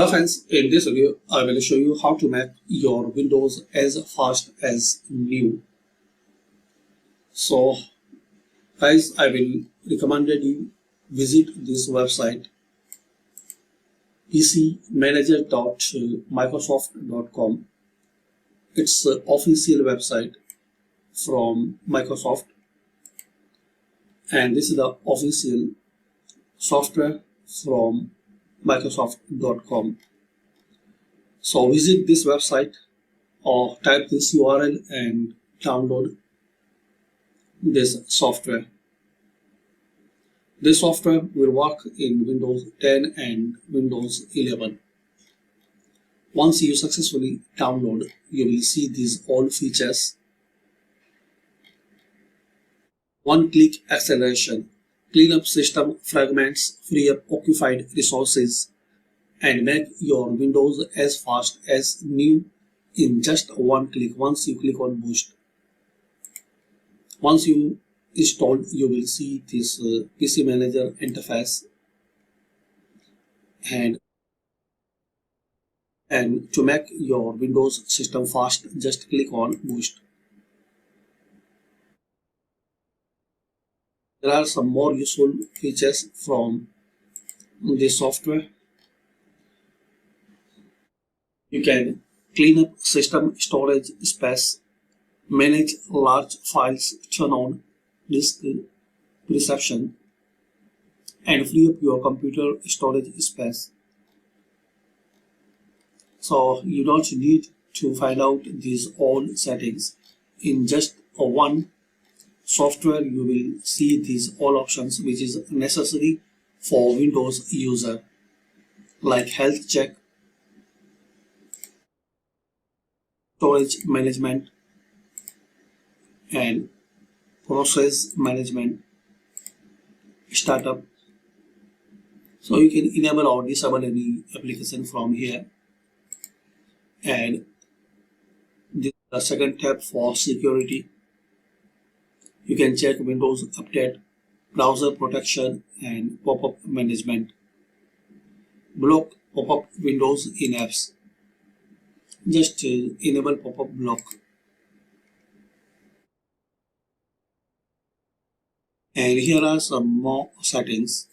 Hello friends, in this video I will show you how to make your Windows as fast as new. So guys, I will recommend you visit this website pcmanager.microsoft.com. It's an official website from Microsoft, and this is the official software from Microsoft.com. So visit this website or type this URL and download this software. This software will work in Windows 10 and Windows 11. Once you successfully download, you will see these all features. One-click acceleration, clean up system fragments, free up occupied resources, and make your Windows as fast as new in just one click once you click on Boost. Once you install, you will see this PC Manager interface, and to make your Windows system fast, just click on Boost. There are some more useful features from this software. You can clean up system storage space, manage large files, turn on disk preception, and free up your computer storage space. So you don't need to find out these all settings. In just one software, you will see these all options which is necessary for Windows user, like health check, storage management, and process management, startup. So you can enable or disable any application from here. And this is the second tab for security. You can check Windows Update, browser protection, and pop-up management. Block pop-up windows in apps. Just enable pop-up block. And here are some more settings.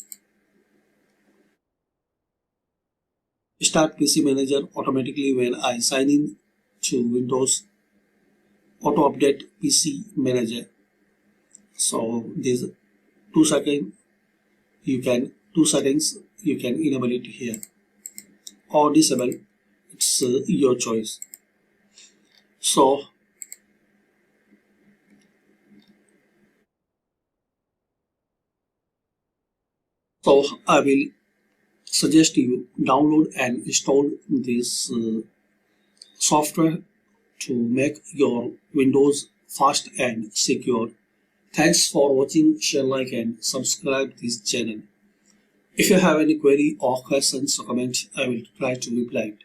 Start PC Manager automatically when I sign in to Windows. Auto update PC Manager. So these two settings you can enable it here or disable. It's your choice. So I will suggest you download and install this software to make your Windows fast and secure. Thanks for watching. Share, like, and subscribe this channel. If you have any query or questions or comment, I will try to reply it.